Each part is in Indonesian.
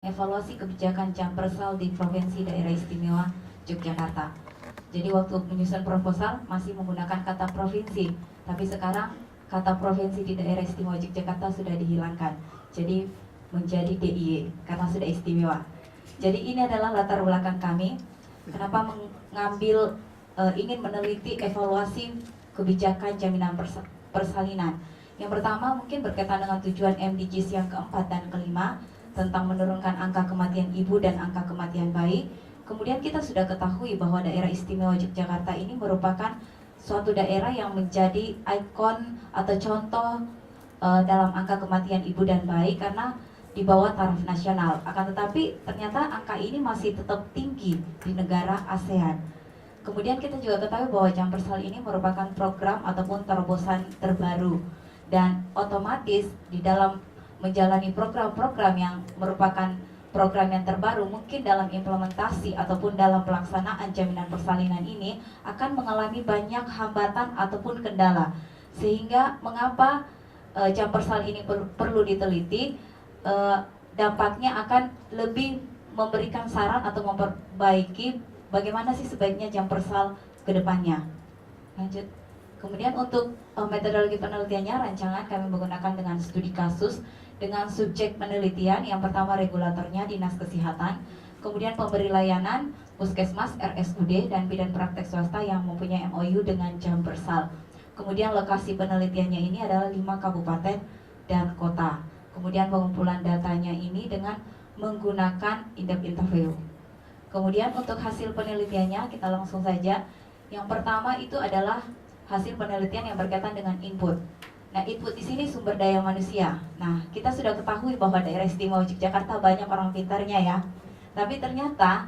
Evaluasi kebijakan Jampersal di Provinsi Daerah Istimewa Yogyakarta. Jadi waktu menyusun proposal masih menggunakan kata provinsi, tapi sekarang kata provinsi di Daerah Istimewa Yogyakarta sudah dihilangkan. Jadi menjadi DIY karena sudah istimewa. Jadi ini adalah latar belakang kami kenapa mengambil ingin meneliti evaluasi kebijakan jaminan persalinan. Yang pertama mungkin berkaitan dengan tujuan MDGs yang keempat dan kelima tentang menurunkan angka kematian ibu dan angka kematian bayi. Kemudian kita sudah ketahui bahwa daerah istimewa Yogyakarta ini merupakan suatu daerah yang menjadi ikon atau contoh dalam angka kematian ibu dan bayi karena di bawah taraf nasional. Akan tetapi ternyata angka ini masih tetap tinggi di negara ASEAN. Kemudian kita juga ketahui bahwa Jampersal ini merupakan program ataupun terobosan terbaru, dan otomatis di dalam menjalani program-program yang merupakan program yang terbaru, mungkin dalam implementasi ataupun dalam pelaksanaan jaminan persalinan ini akan mengalami banyak hambatan ataupun kendala. Sehingga mengapa Jampersal ini perlu diteliti, dampaknya akan lebih memberikan saran atau memperbaiki bagaimana sih sebaiknya Jampersal ke depannya. Lanjut. Kemudian untuk metodologi penelitiannya, rancangan kami menggunakan dengan studi kasus dengan subjek penelitian. Yang pertama regulatornya Dinas Kesehatan, kemudian pemberi layanan Puskesmas, RSUD, dan bidan praktek swasta yang mempunyai MOU dengan Jampersal. Kemudian lokasi penelitiannya ini adalah 5 kabupaten dan kota. Kemudian pengumpulan datanya ini dengan menggunakan in-depth interview. Kemudian untuk hasil penelitiannya kita langsung saja. Yang pertama itu adalah hasil penelitian yang berkaitan dengan input. Nah, input di sini sumber daya manusia. Nah, kita sudah ketahui bahwa daerah istimewa Yogyakarta banyak orang pintarnya ya. Tapi ternyata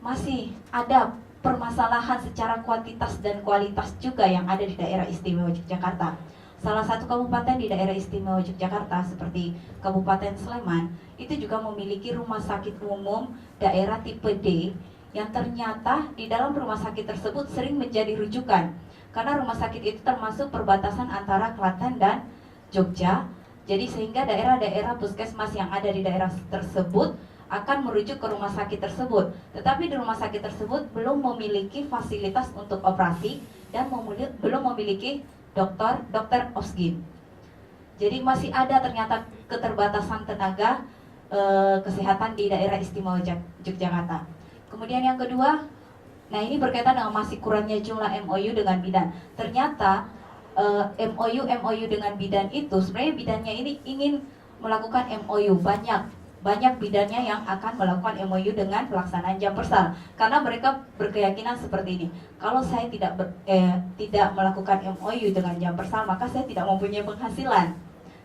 masih ada permasalahan secara kuantitas dan kualitas juga yang ada di daerah istimewa Yogyakarta. Salah satu kabupaten di daerah istimewa Yogyakarta seperti Kabupaten Sleman itu juga memiliki rumah sakit umum daerah tipe D yang ternyata di dalam rumah sakit tersebut sering menjadi rujukan. Karena rumah sakit itu termasuk perbatasan antara Klaten dan Jogja. Jadi sehingga daerah-daerah puskesmas yang ada di daerah tersebut akan merujuk ke rumah sakit tersebut. Tetapi di rumah sakit tersebut belum memiliki fasilitas untuk operasi dan belum memiliki dokter obsgin. Jadi masih ada ternyata keterbatasan tenaga kesehatan di daerah istimewa Yogyakarta. Kemudian yang kedua, nah ini berkaitan dengan masih kurangnya jumlah MOU dengan bidan. Ternyata MOU dengan bidan itu sebenarnya bidannya ini ingin melakukan MOU banyak bidannya yang akan melakukan MOU dengan pelaksanaan Jampersal karena mereka berkeyakinan seperti ini. Kalau saya tidak melakukan MOU dengan Jampersal maka saya tidak mempunyai penghasilan.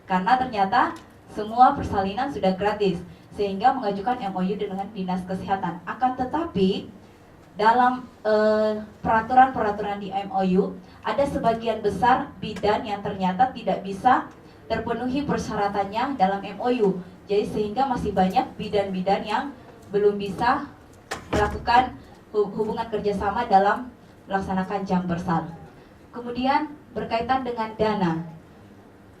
Karena ternyata semua persalinan sudah gratis sehingga mengajukan MOU dengan Dinas Kesehatan. Akan tetapi dalam peraturan-peraturan di MOU ada sebagian besar bidan yang ternyata tidak bisa terpenuhi persyaratannya dalam MOU. Jadi sehingga masih banyak bidan-bidan yang belum bisa melakukan hubungan kerjasama dalam melaksanakan Jampersal. Kemudian berkaitan dengan dana.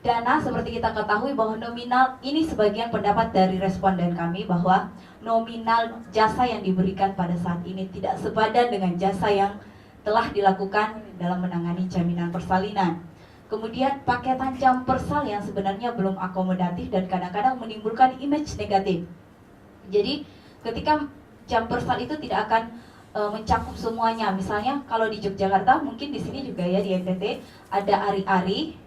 Dana seperti kita ketahui bahwa nominal ini sebagian pendapat dari responden kami bahwa nominal jasa yang diberikan pada saat ini tidak sepadan dengan jasa yang telah dilakukan dalam menangani jaminan persalinan. Kemudian paketan Jampersal yang sebenarnya belum akomodatif dan kadang-kadang menimbulkan image negatif. Jadi ketika Jampersal itu tidak akan mencakup semuanya. Misalnya kalau di Yogyakarta mungkin di sini juga ya di NTT ada ari-ari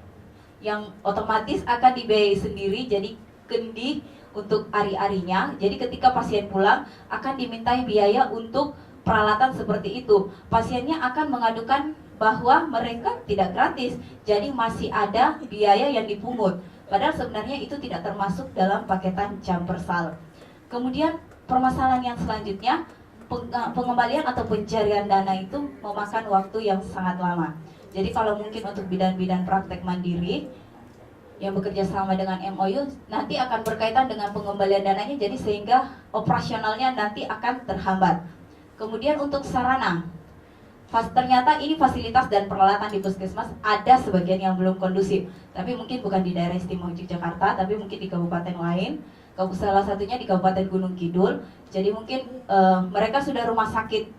yang otomatis akan dibiayai sendiri, jadi kendi untuk ari-arinya. Jadi ketika pasien pulang akan dimintai biaya untuk peralatan seperti itu. Pasiennya akan mengadukan bahwa mereka tidak gratis, jadi masih ada biaya yang dipungut. Padahal sebenarnya itu tidak termasuk dalam paketan Jampersal. Kemudian permasalahan yang selanjutnya, pengembalian atau pencarian dana itu memakan waktu yang sangat lama. Jadi kalau mungkin untuk bidan-bidan praktek mandiri yang bekerja sama dengan MOU nanti akan berkaitan dengan pengembalian dananya, jadi sehingga operasionalnya nanti akan terhambat. Kemudian untuk sarana, ternyata ini fasilitas dan peralatan di puskesmas ada sebagian yang belum kondusif. Tapi mungkin bukan di daerah istimewa Yogyakarta, tapi mungkin di kabupaten lain. salah satunya di Kabupaten Gunung Kidul. Jadi mungkin mereka sudah rumah sakit,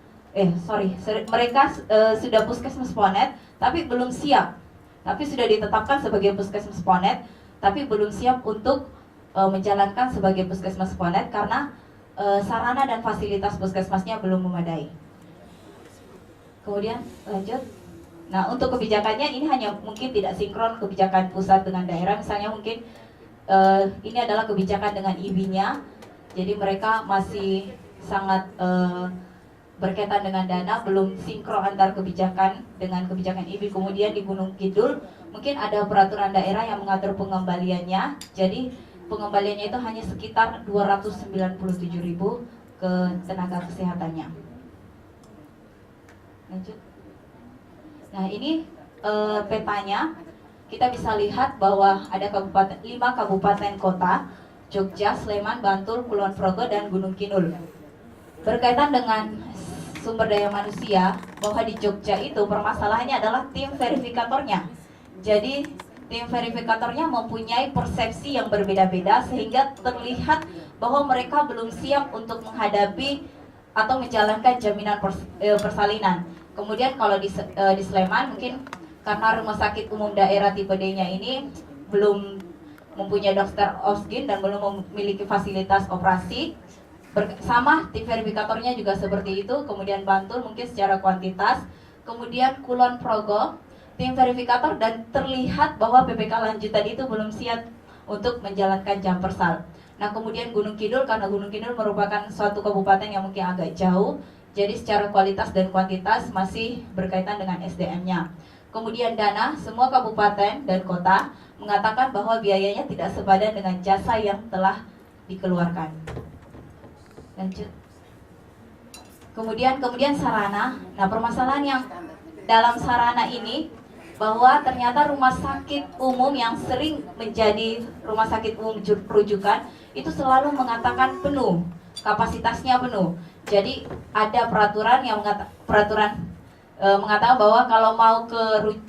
mereka sudah puskesmas Ponet, tapi belum siap. Tapi sudah ditetapkan sebagai puskesmas Ponet, tapi belum siap untuk menjalankan sebagai puskesmas Ponet karena sarana dan fasilitas puskesmasnya belum memadai. Kemudian lanjut. Nah, untuk kebijakannya ini hanya mungkin tidak sinkron kebijakan pusat dengan daerah. Misalnya mungkin ini adalah kebijakan dengan IB-nya. Jadi mereka masih sangat berkaitan dengan dana, belum sinkron antar kebijakan dengan kebijakan IB. Kemudian di Gunung Kidul mungkin ada peraturan daerah yang mengatur pengembaliannya. Jadi pengembaliannya itu hanya sekitar 297.000 ke tenaga kesehatannya. Lanjut. Nah, ini petanya kita bisa lihat bahwa ada 5 kabupaten kota, Jogja, Sleman, Bantul, Kulon Progo, dan Gunung Kidul. Berkaitan dengan sumber daya manusia, bahwa di Jogja itu permasalahannya adalah tim verifikatornya. Jadi tim verifikatornya mempunyai persepsi yang berbeda-beda sehingga terlihat bahwa mereka belum siap untuk menghadapi atau menjalankan jaminan persalinan. Kemudian kalau di Sleman mungkin karena rumah sakit umum daerah tipe D-nya ini belum mempunyai dokter oksgen dan belum memiliki fasilitas operasi. Sama tim verifikatornya juga seperti itu. Kemudian Bantul mungkin secara kuantitas. Kemudian Kulon Progo tim verifikator dan terlihat bahwa PPK lanjutan itu belum siap untuk menjalankan jam persal. Nah, kemudian Gunung Kidul, karena Gunung Kidul merupakan suatu kabupaten yang mungkin agak jauh, jadi secara kualitas dan kuantitas masih berkaitan dengan SDM-nya. Kemudian dana, semua kabupaten dan kota mengatakan bahwa biayanya tidak sepadan dengan jasa yang telah dikeluarkan. Lanjut. Kemudian sarana. Nah, permasalahan yang dalam sarana ini bahwa ternyata rumah sakit umum yang sering menjadi rumah sakit umum rujukan itu selalu mengatakan penuh, kapasitasnya penuh. Jadi ada peraturan yang mengatakan bahwa kalau mau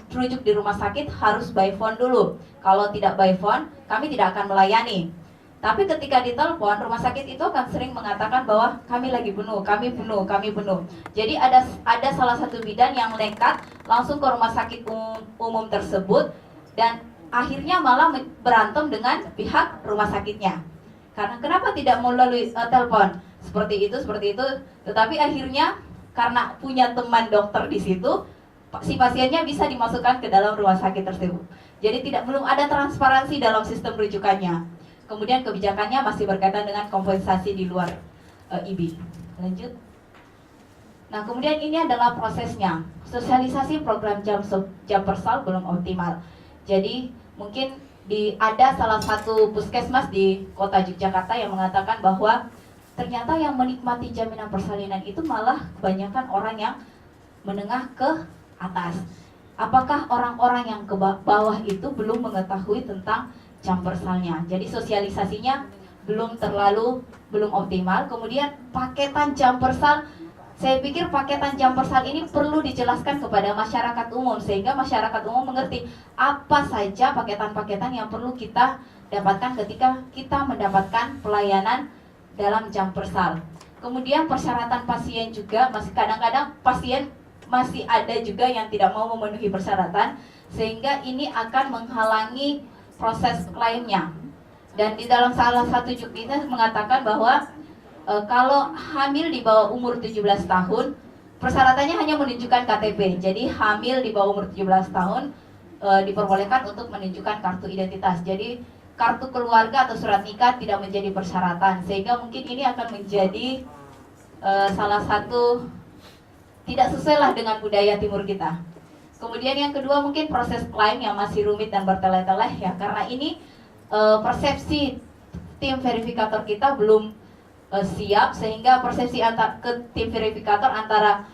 rujuk di rumah sakit harus by phone dulu. Kalau tidak by phone, kami tidak akan melayani. Tapi ketika ditelepon, rumah sakit itu akan sering mengatakan bahwa kami lagi penuh, kami penuh. Jadi ada salah satu bidan yang nekat langsung ke rumah sakit umum tersebut dan akhirnya malah berantem dengan pihak rumah sakitnya. Karena kenapa tidak melalui telepon? Seperti itu. Tetapi akhirnya karena punya teman dokter di situ, si pasiennya bisa dimasukkan ke dalam rumah sakit tersebut. Jadi belum ada transparansi dalam sistem rujukannya. Kemudian kebijakannya masih berkaitan dengan kompensasi di luar IB. Lanjut. Nah, kemudian ini adalah prosesnya. Sosialisasi program jam persal belum optimal. Jadi mungkin ada salah satu puskesmas di kota Yogyakarta yang mengatakan bahwa ternyata yang menikmati jaminan persalinan itu malah kebanyakan orang yang menengah ke atas. Apakah orang-orang yang ke bawah itu belum mengetahui tentang jam persalnya? Jadi sosialisasinya belum optimal. Kemudian paketan jam persal, saya pikir paketan jam persal ini perlu dijelaskan kepada masyarakat umum sehingga masyarakat umum mengerti apa saja paketan-paketan yang perlu kita dapatkan ketika kita mendapatkan pelayanan dalam jam persal. Kemudian persyaratan pasien juga masih kadang-kadang pasien masih ada juga yang tidak mau memenuhi persyaratan sehingga ini akan menghalangi proses klaimnya. Dan di dalam salah satu juknisnya mengatakan bahwa kalau hamil di bawah umur 17 tahun persyaratannya hanya menunjukkan KTP. Jadi hamil di bawah umur 17 tahun diperbolehkan untuk menunjukkan kartu identitas. Jadi kartu keluarga atau surat nikah tidak menjadi persyaratan sehingga mungkin ini akan menjadi salah satu tidak sesuai lah dengan budaya timur kita. Kemudian yang kedua mungkin proses klaim yang masih rumit dan bertele-tele ya, karena ini persepsi tim verifikator kita belum siap sehingga persepsi ke tim verifikator antara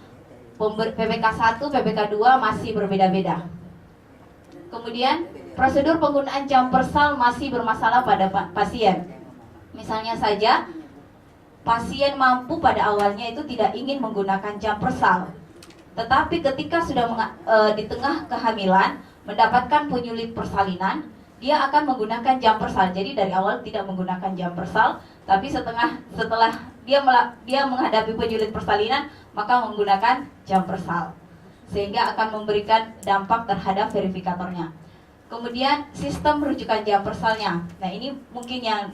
PPK 1, PPK 2 masih berbeda-beda. Kemudian prosedur penggunaan jam persal masih bermasalah pada pasien. Misalnya saja pasien mampu pada awalnya itu tidak ingin menggunakan jam persal, tetapi ketika sudah di tengah kehamilan mendapatkan penyulit persalinan, dia akan menggunakan jam persal. Jadi dari awal tidak menggunakan jam persal, tapi setelah dia menghadapi penjulit persalinan, maka menggunakan jam persal, sehingga akan memberikan dampak terhadap verifikatornya. Kemudian sistem rujukan jam persalnya. Nah, ini mungkin yang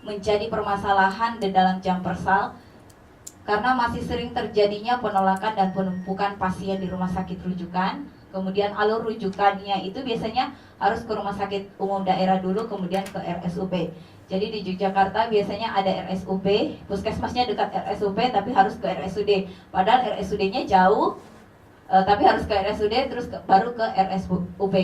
menjadi permasalahan di dalam jam persal, karena masih sering terjadinya penolakan dan penumpukan pasien di rumah sakit rujukan. Kemudian alur rujukannya itu biasanya harus ke rumah sakit umum daerah dulu, kemudian ke RSUP. Jadi di Yogyakarta biasanya ada RSUP, puskesmasnya dekat RSUP tapi harus ke RSUD. Padahal RSUD-nya jauh, tapi harus ke RSUD terus baru ke RSUP.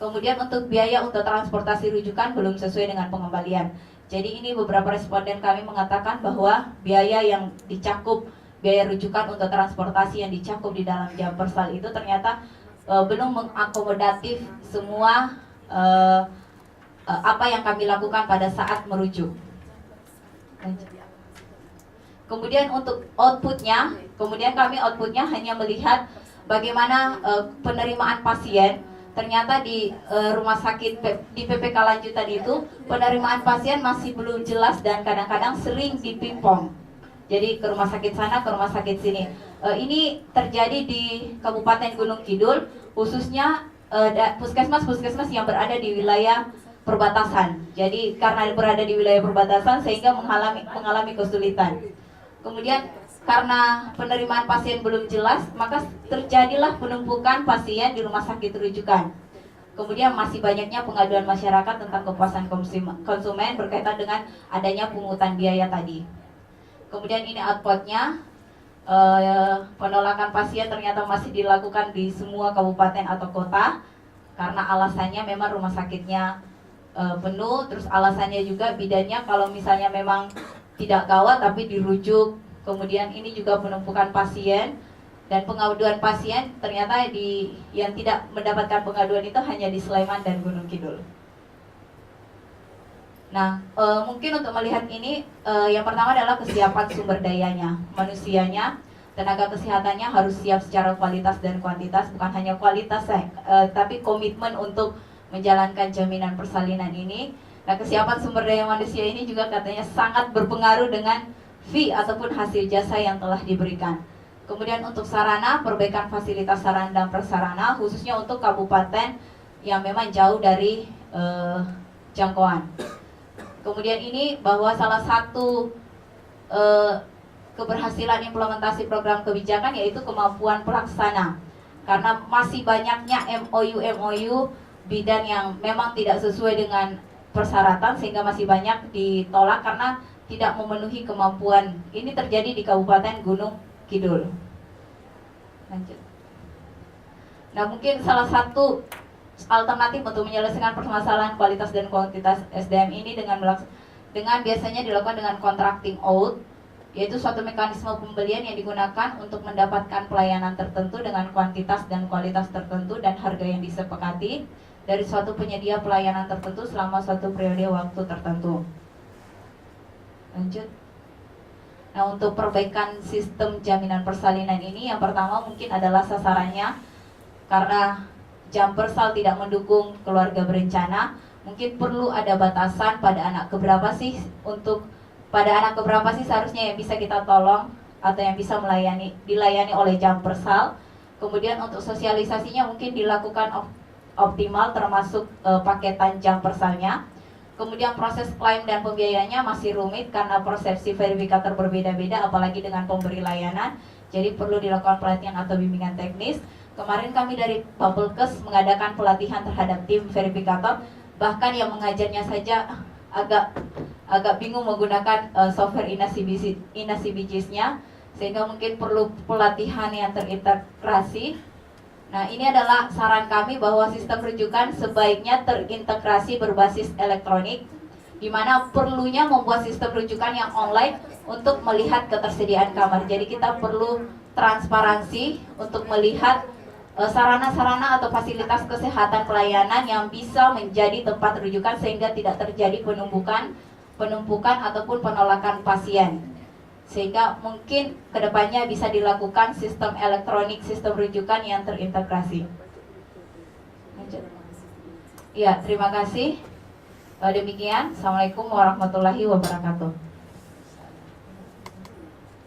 Kemudian untuk biaya untuk transportasi rujukan belum sesuai dengan pengembalian. Jadi ini beberapa responden kami mengatakan bahwa biaya yang dicakup, biaya rujukan untuk transportasi yang dicakup di dalam jam persal itu ternyata belum mengakomodatif semua apa yang kami lakukan pada saat merujuk. Kemudian untuk outputnya, kami outputnya hanya melihat bagaimana penerimaan pasien. Ternyata di rumah sakit di PPK lanjutan itu penerimaan pasien masih belum jelas dan kadang-kadang sering dipingpong. Jadi ke rumah sakit sana, ke rumah sakit sini. Ini terjadi di Kabupaten Gunung Kidul, khususnya puskesmas yang berada di wilayah perbatasan. Jadi karena berada di wilayah perbatasan sehingga mengalami kesulitan. Kemudian karena penerimaan pasien belum jelas, maka terjadilah penumpukan pasien di rumah sakit rujukan. Kemudian masih banyaknya pengaduan masyarakat tentang kepuasan konsumen berkaitan dengan adanya pungutan biaya tadi. Kemudian ini outputnya, penolakan pasien ternyata masih dilakukan di semua kabupaten atau kota, karena alasannya memang rumah sakitnya penuh, terus alasannya juga bidannya kalau misalnya memang tidak gawat tapi dirujuk. Kemudian ini juga penumpukan pasien dan pengaduan pasien ternyata yang tidak mendapatkan pengaduan itu hanya di Sleman dan Gunung Kidul. Nah, mungkin untuk melihat ini, yang pertama adalah kesiapan sumber dayanya, manusianya, tenaga kesehatannya harus siap secara kualitas dan kuantitas, bukan hanya kualitas, tapi komitmen untuk menjalankan jaminan persalinan ini. Nah, kesiapan sumber daya manusia ini juga katanya sangat berpengaruh dengan fee ataupun hasil jasa yang telah diberikan. Kemudian untuk sarana, perbaikan fasilitas sarana dan prasarana, khususnya untuk kabupaten yang memang jauh dari jangkauan. Kemudian ini bahwa salah satu keberhasilan implementasi program kebijakan yaitu kemampuan pelaksana. Karena masih banyaknya MOU bidan yang memang tidak sesuai dengan persyaratan sehingga masih banyak ditolak karena tidak memenuhi kemampuan. Ini terjadi di Kabupaten Gunung Kidul. Lanjut. Nah, mungkin salah satu alternatif untuk menyelesaikan permasalahan kualitas dan kuantitas SDM ini dengan biasanya dilakukan dengan contracting out, yaitu suatu mekanisme pembelian yang digunakan untuk mendapatkan pelayanan tertentu dengan kuantitas dan kualitas tertentu dan harga yang disepakati dari suatu penyedia pelayanan tertentu selama suatu periode waktu tertentu. Lanjut. Nah, untuk perbaikan sistem jaminan persalinan ini, yang pertama mungkin adalah sasarannya, karena jam persal tidak mendukung keluarga berencana, mungkin perlu ada batasan pada anak keberapa sih seharusnya yang bisa kita tolong atau yang bisa dilayani oleh jam persal. Kemudian untuk sosialisasinya mungkin dilakukan optimal termasuk paketan jam persalnya. Kemudian proses klaim dan pembiayaannya masih rumit karena persepsi verifikator berbeda-beda apalagi dengan pemberi layanan. Jadi perlu dilakukan pelatihan atau bimbingan teknis. Kemarin kami dari Bapelkes mengadakan pelatihan terhadap tim verifikator, bahkan yang mengajarnya saja agak bingung menggunakan software INASIBIJIS-nya, sehingga mungkin perlu pelatihan yang terintegrasi. Nah, ini adalah saran kami bahwa sistem rujukan sebaiknya terintegrasi berbasis elektronik, di mana perlunya membuat sistem rujukan yang online untuk melihat ketersediaan kamar. Jadi kita perlu transparansi untuk melihat sarana-sarana atau fasilitas kesehatan pelayanan yang bisa menjadi tempat rujukan sehingga tidak terjadi penumpukan ataupun penolakan pasien. Sehingga mungkin kedepannya bisa dilakukan sistem elektronik, sistem rujukan yang terintegrasi. Ya, terima kasih. Demikian, Assalamualaikum warahmatullahi wabarakatuh.